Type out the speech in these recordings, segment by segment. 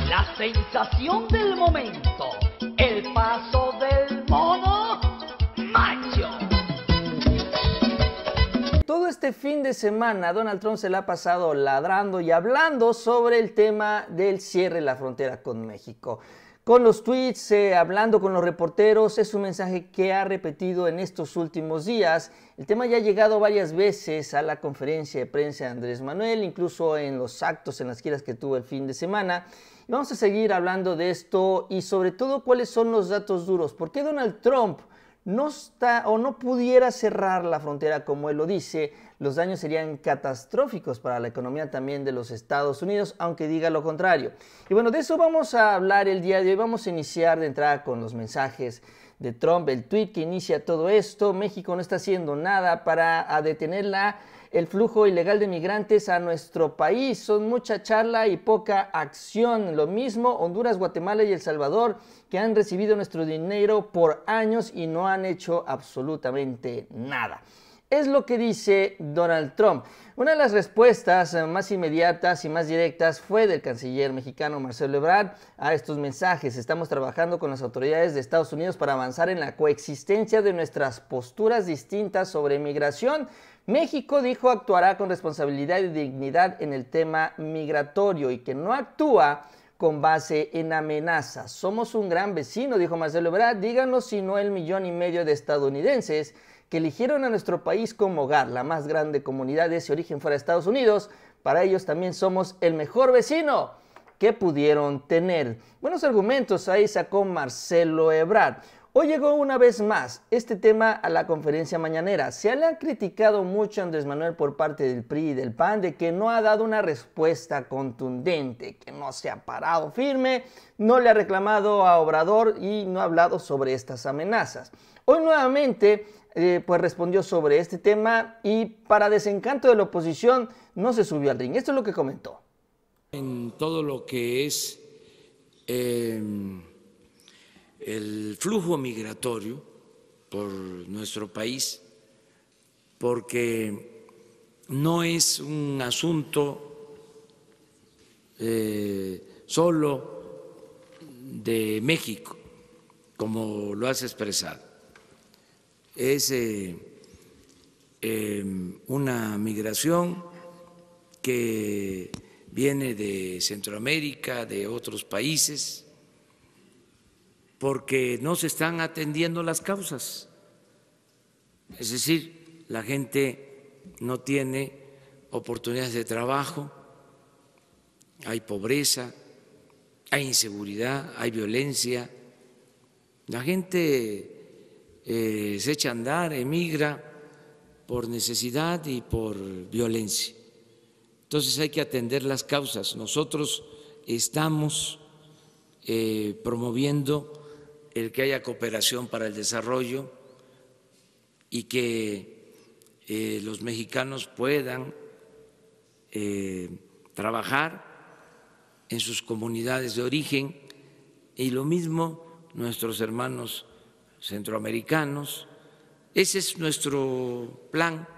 La sensación del momento, el paso del mono macho. Todo este fin de semana Donald Trump se la ha pasado ladrando y hablando sobre el tema del cierre de la frontera con México. Con los tweets, hablando con los reporteros, es un mensaje que ha repetido en estos últimos días. El tema ya ha llegado varias veces a la conferencia de prensa de Andrés Manuel, incluso en los actos, en las giras que tuvo el fin de semana. Y vamos a seguir hablando de esto y sobre todo cuáles son los datos duros. ¿Por qué Donald Trump no está o no pudiera cerrar la frontera como él lo dice? Los daños serían catastróficos para la economía también de los Estados Unidos, aunque diga lo contrario. Y bueno, de eso vamos a hablar el día de hoy. Vamos a iniciar de entrada con los mensajes de Trump, el tweet que inicia todo esto. México no está haciendo nada para detener el flujo ilegal de migrantes a nuestro país. Son mucha charla y poca acción. Lo mismo Honduras, Guatemala y El Salvador, que han recibido nuestro dinero por años y no han hecho absolutamente nada. Es lo que dice Donald Trump. Una de las respuestas más inmediatas y más directas fue del canciller mexicano Marcelo Ebrard a estos mensajes. Estamos trabajando con las autoridades de Estados Unidos para avanzar en la coexistencia de nuestras posturas distintas sobre migración. México, dijo, actuará con responsabilidad y dignidad en el tema migratorio y que no actúa con base en amenazas. Somos un gran vecino, dijo Marcelo Ebrard. Díganos si no el 1,5 millones de estadounidenses que eligieron a nuestro país como hogar, la más grande comunidad de ese origen fuera de Estados Unidos. Para ellos también somos el mejor vecino que pudieron tener. Buenos argumentos ahí sacó Marcelo Ebrard. Hoy llegó una vez más este tema a la conferencia mañanera. Se le ha criticado mucho a Andrés Manuel por parte del PRI y del PAN de que no ha dado una respuesta contundente, que no se ha parado firme, no le ha reclamado a Obrador y no ha hablado sobre estas amenazas. Hoy nuevamente pues respondió sobre este tema y para desencanto de la oposición no se subió al ring. Esto es lo que comentó. En todo lo que es el flujo migratorio por nuestro país, porque no es un asunto solo de México, como lo has expresado. Es una migración que viene de Centroamérica, de otros países, porque no se están atendiendo las causas. Es decir, la gente no tiene oportunidades de trabajo, hay pobreza, hay inseguridad, hay violencia. La gente se echa a andar, emigra por necesidad y por violencia. Entonces hay que atender las causas. Nosotros estamos promoviendo el que haya cooperación para el desarrollo y que los mexicanos puedan trabajar en sus comunidades de origen y lo mismo nuestros hermanos centroamericanos. Ese es nuestro plan.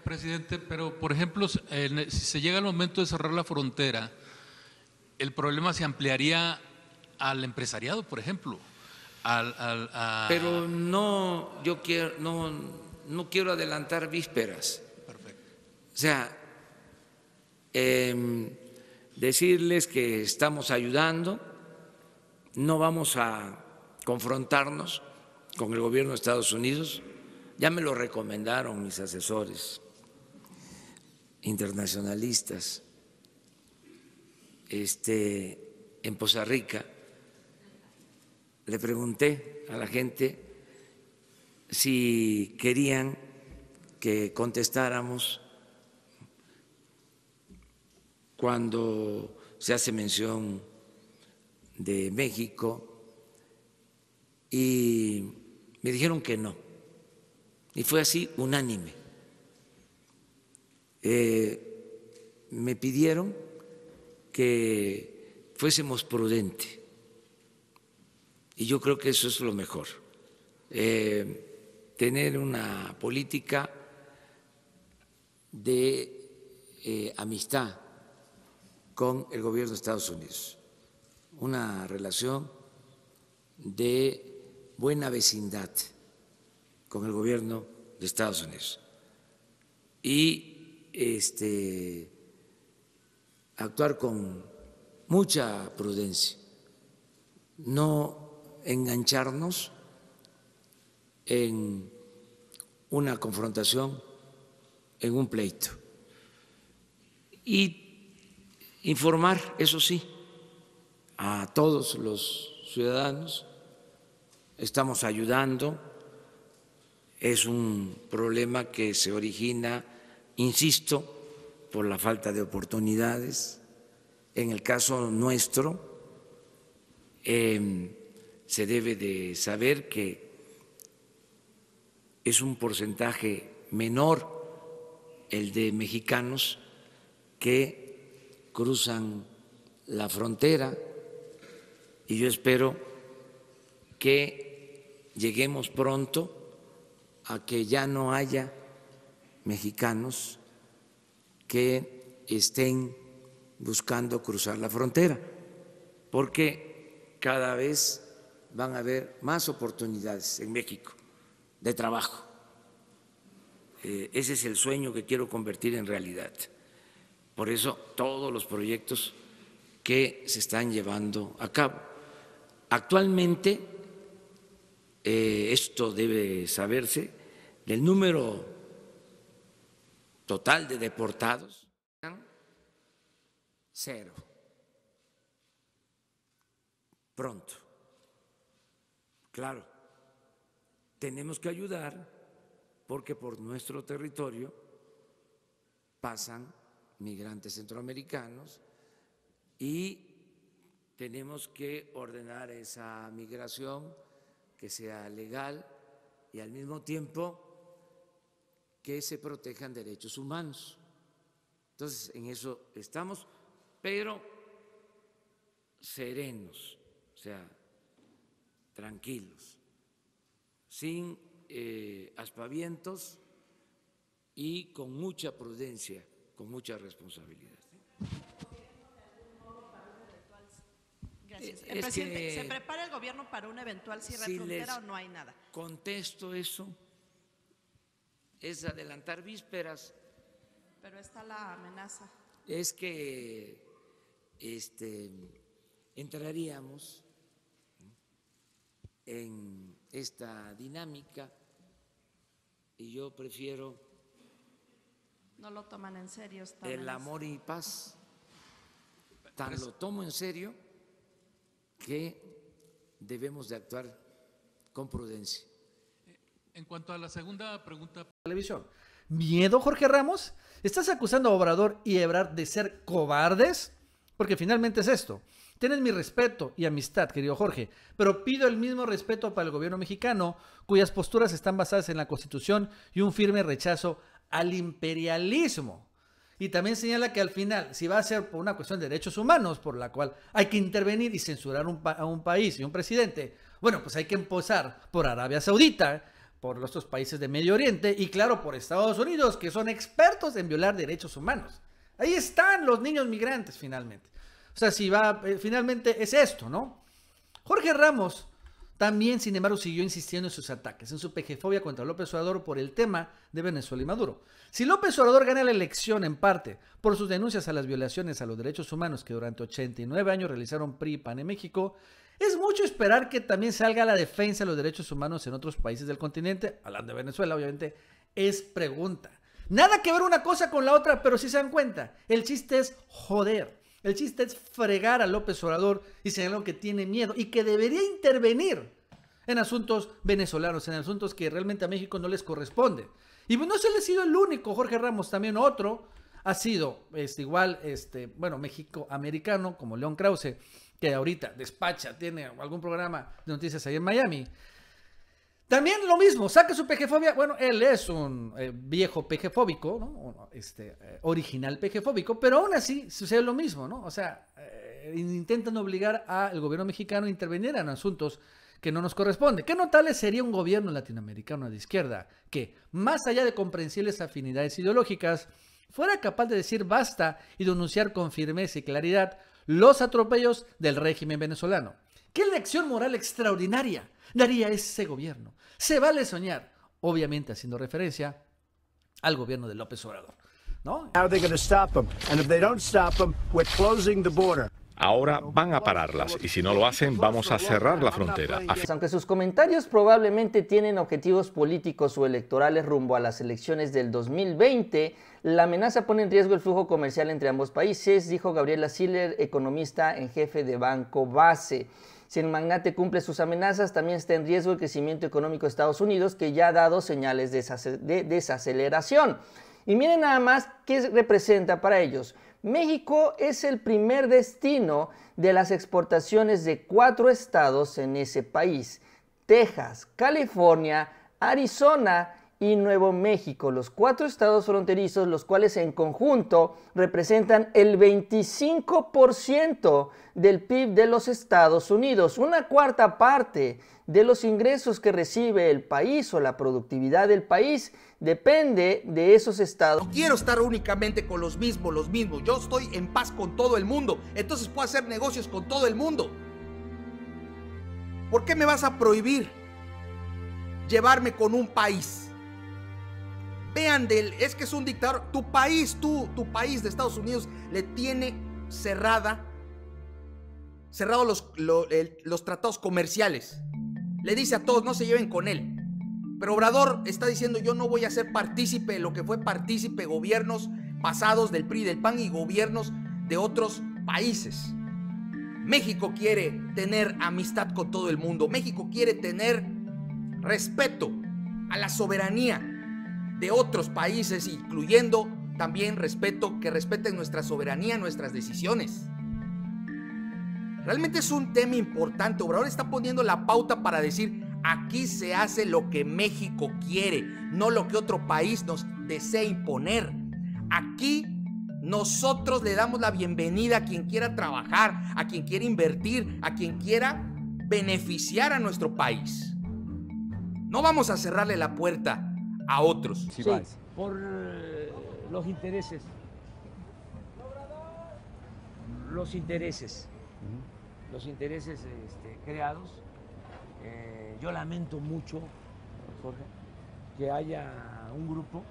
Presidente, pero por ejemplo, si se llega el momento de cerrar la frontera, el problema se ampliaría al empresariado, por ejemplo. Pero no, no quiero adelantar vísperas. Perfecto. O sea, decirles que estamos ayudando, no vamos a confrontarnos con el gobierno de Estados Unidos. Ya me lo recomendaron mis asesores internacionalistas en Poza Rica. Le pregunté a la gente si querían que contestáramos cuando se hace mención de México y me dijeron que no. Y fue así unánime. Me pidieron que fuésemos prudentes y yo creo que eso es lo mejor, tener una política de amistad con el gobierno de Estados Unidos. una relación de buena vecindad con el gobierno de Estados Unidos y actuar con mucha prudencia, no engancharnos en una confrontación, en un pleito. Y informar, eso sí, a todos los ciudadanos. Estamos ayudando. Es un problema que se origina, insisto, por la falta de oportunidades. En el caso nuestro, se debe de saber que es un porcentaje menor el de mexicanos que cruzan la frontera, y yo espero que lleguemos pronto a que ya no haya mexicanos que estén buscando cruzar la frontera, porque cada vez van a haber más oportunidades en México de trabajo. Ese es el sueño que quiero convertir en realidad. Por eso todos los proyectos que se están llevando a cabo. Actualmente, esto debe saberse, del número total de deportados, 0. Pronto. Claro, tenemos que ayudar porque por nuestro territorio pasan migrantes centroamericanos y tenemos que ordenar esa migración que sea legal y al mismo tiempo que se protejan derechos humanos. Entonces, en eso estamos, pero serenos, o sea, tranquilos, sin aspavientos y con mucha prudencia, con mucha responsabilidad. Gracias. Presidente, ¿se prepara el gobierno para un eventual cierre de frontera o no hay nada? Contesto eso, es adelantar vísperas. Pero está la amenaza. Es que entraríamos en esta dinámica y yo prefiero no lo toman en serio esta el amenaza. amor y paz. Tan lo tomo en serio que debemos de actuar con prudencia. En cuanto a la segunda pregunta. Televisión. ¿Miedo, Jorge Ramos? ¿Estás acusando a Obrador y Ebrard de ser cobardes? Porque finalmente es esto. Tienes mi respeto y amistad, querido Jorge, pero pido el mismo respeto para el gobierno mexicano, cuyas posturas están basadas en la Constitución y un firme rechazo al imperialismo. Y también señala que al final, si va a ser por una cuestión de derechos humanos, por la cual hay que intervenir y censurar a un país y un presidente, bueno, pues hay que empezar por Arabia Saudita, por los otros países de Medio Oriente y claro, por Estados Unidos, que son expertos en violar derechos humanos. Ahí están los niños migrantes finalmente. O sea, si va, finalmente es esto, ¿no? Jorge Ramos también, sin embargo, siguió insistiendo en sus ataques, en su pejefobia contra López Obrador por el tema de Venezuela y Maduro. Si López Obrador gana la elección en parte por sus denuncias a las violaciones a los derechos humanos que durante 89 años realizaron PRI y PAN en México, es mucho esperar que también salga a la defensa de los derechos humanos en otros países del continente. Hablando de Venezuela, obviamente, es pregunta. Nada que ver una cosa con la otra, pero si se dan cuenta, el chiste es joder. El chiste es fregar a López Obrador y señalar que tiene miedo y que debería intervenir en asuntos venezolanos, en asuntos que realmente a México no les corresponde. Y no se le ha sido el único, Jorge Ramos, también otro ha sido México-americano, como León Krause, que ahorita despacha, tiene algún programa de noticias ahí en Miami. También lo mismo, saca su pejefobia. Bueno, él es un viejo pejefóbico, ¿no? Original pejefóbico, pero aún así sucede lo mismo, ¿no? O sea, intentan obligar al gobierno mexicano a intervenir en asuntos que no nos corresponde. ¿Qué notable sería un gobierno latinoamericano de izquierda que, más allá de comprensibles afinidades ideológicas, fuera capaz de decir basta y denunciar con firmeza y claridad los atropellos del régimen venezolano. ¿Qué lección moral extraordinaria daría ese gobierno? Se vale soñar, obviamente haciendo referencia al gobierno de López Obrador, ¿no? Ahora van a pararlas y si no lo hacen vamos a cerrar la frontera. Aunque sus comentarios probablemente tienen objetivos políticos o electorales rumbo a las elecciones del 2020, la amenaza pone en riesgo el flujo comercial entre ambos países, dijo Gabriela Siller, economista en jefe de Banco Base. Si el magnate cumple sus amenazas, también está en riesgo el crecimiento económico de Estados Unidos, que ya ha dado señales de desaceleración. Y miren nada más qué representa para ellos. México es el primer destino de las exportaciones de 4 estados en ese país: Texas, California, Arizona y Nuevo México, los 4 estados fronterizos, los cuales en conjunto representan el 25% del PIB de los Estados Unidos. Una cuarta parte de los ingresos que recibe el país o la productividad del país depende de esos estados. No quiero estar únicamente con los mismos. Yo estoy en paz con todo el mundo, entonces puedo hacer negocios con todo el mundo. ¿Por qué me vas a prohibir llevarme con un país? Vean, es que es un dictador. Tu país de Estados Unidos le tiene cerrados los tratados comerciales. Le dice a todos, no se lleven con él. Pero Obrador está diciendo, yo no voy a ser partícipe de lo que fue partícipe gobiernos pasados del PRI, del PAN y gobiernos de otros países. México quiere tener amistad con todo el mundo. México quiere tener respeto a la soberanía de otros países, incluyendo también que respeten nuestra soberanía, nuestras decisiones. Realmente es un tema importante. Obrador está poniendo la pauta para decir, aquí se hace lo que México quiere, no lo que otro país nos desea imponer. Aquí nosotros le damos la bienvenida a quien quiera trabajar, a quien quiera invertir, a quien quiera beneficiar a nuestro país. No vamos a cerrarle la puerta a otros. Sí, por los intereses. Los intereses creados. Yo lamento mucho, Jorge, que haya un grupo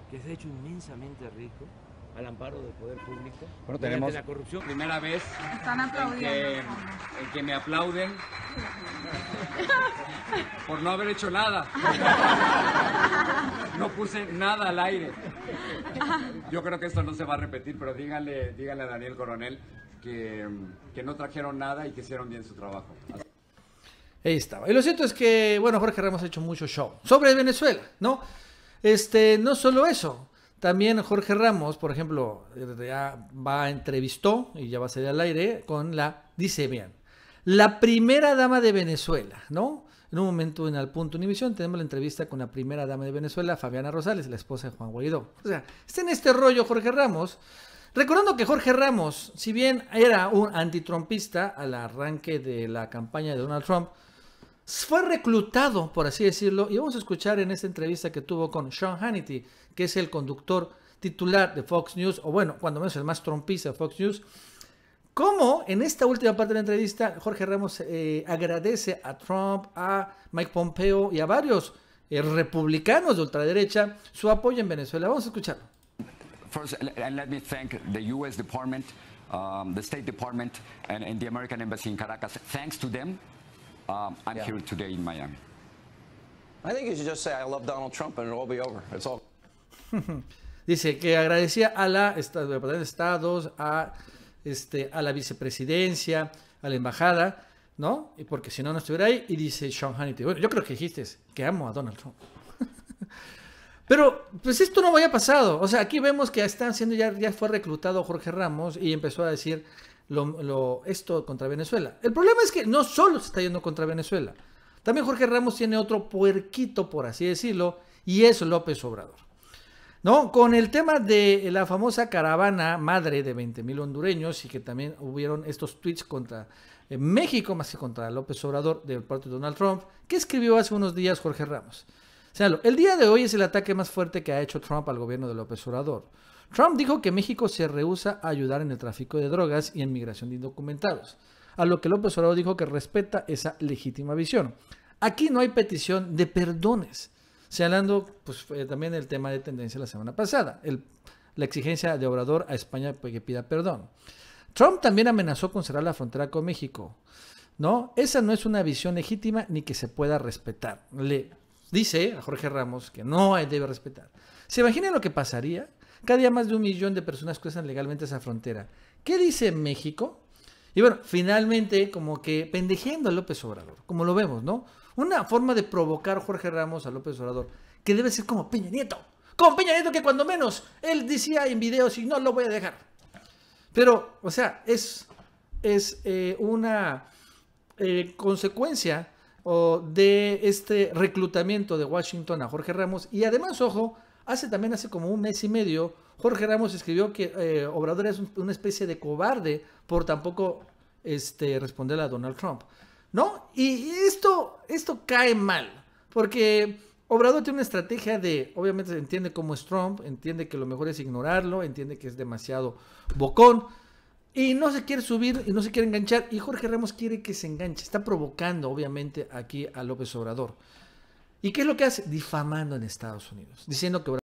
que se ha hecho inmensamente rico al amparo del poder público. Bueno, tenemos la corrupción. Primera vez en que me aplauden por no haber hecho nada. No puse nada al aire. Yo creo que esto no se va a repetir, pero díganle a Daniel Coronel que no trajeron nada y que hicieron bien su trabajo. Ahí estaba. Y lo cierto es que, bueno, Jorge Ramos ha hecho mucho show sobre Venezuela, ¿no? No solo eso. También Jorge Ramos, por ejemplo, ya entrevistó y ya va a salir al aire con dice bien, la primera dama de Venezuela, ¿no? En un momento en Al Punto Univisión tenemos la entrevista con la primera dama de Venezuela, Fabiana Rosales, la esposa de Juan Guaidó. O sea, está en este rollo Jorge Ramos, recordando que Jorge Ramos, si bien era un antitrumpista al arranque de la campaña de Donald Trump, fue reclutado, por así decirlo, y vamos a escuchar en esta entrevista que tuvo con Sean Hannity, que es el conductor titular de Fox News, o bueno, cuando menos el más trumpista de Fox News, cómo en esta última parte de la entrevista Jorge Ramos agradece a Trump, a Mike Pompeo y a varios republicanos de ultraderecha su apoyo en Venezuela. Vamos a escucharlo. First, and let me thank the U.S. Department, the State Department, and the American Embassy in Caracas. Thanks to them, I'm here today in Miami. I think you should just say I love Donald Trump and it'll all be over. It's all. Dice que agradecía a la Departamento de Estados, a la vicepresidencia, a la embajada, ¿no? Y porque si no, no estuviera ahí. Y dice Sean Hannity, bueno, yo creo que dijiste que amo a Donald Trump. Pero, pues esto no había pasado. O sea, aquí vemos que están haciendo, ya fue reclutado Jorge Ramos y empezó a decir esto contra Venezuela. El problema es que no solo se está yendo contra Venezuela. También Jorge Ramos tiene otro puerquito, por así decirlo, y es López Obrador, ¿no? Con el tema de la famosa caravana madre de 20,000 hondureños y que también hubieron estos tweets contra México, más que contra López Obrador, del parte de Donald Trump, que escribió hace unos días Jorge Ramos. O sea, el día de hoy es el ataque más fuerte que ha hecho Trump al gobierno de López Obrador. Trump dijo que México se rehúsa a ayudar en el tráfico de drogas y en migración de indocumentados, a lo que López Obrador dijo que respeta esa legítima visión. Aquí no hay petición de perdones, señalando pues, también el tema de tendencia la semana pasada, la exigencia de Obrador a España que pida perdón. Trump también amenazó con cerrar la frontera con México, ¿no? Esa no es una visión legítima ni que se pueda respetar. Le dice a Jorge Ramos que no debe respetar. ¿Se imaginan lo que pasaría? Cada día más de 1 millón de personas cruzan legalmente esa frontera. ¿Qué dice México? Y bueno, finalmente como que pendejeando a López Obrador, como lo vemos, ¿no? Una forma de provocar Jorge Ramos a López Obrador, que debe ser como Peña Nieto. Como Peña Nieto, que cuando menos él decía en videos y no lo voy a dejar. Pero, o sea, es una consecuencia de este reclutamiento de Washington a Jorge Ramos. Y además, ojo, hace como 1 mes y medio, Jorge Ramos escribió que Obrador es una especie de cobarde por tampoco responderle a Donald Trump, ¿no? Y esto cae mal, porque Obrador tiene una estrategia de, obviamente entiende cómo es Trump, entiende que lo mejor es ignorarlo, entiende que es demasiado bocón, y no se quiere subir y no se quiere enganchar, y Jorge Ramos quiere que se enganche, está provocando obviamente aquí a López Obrador. ¿Y qué es lo que hace? Difamando en Estados Unidos, diciendo que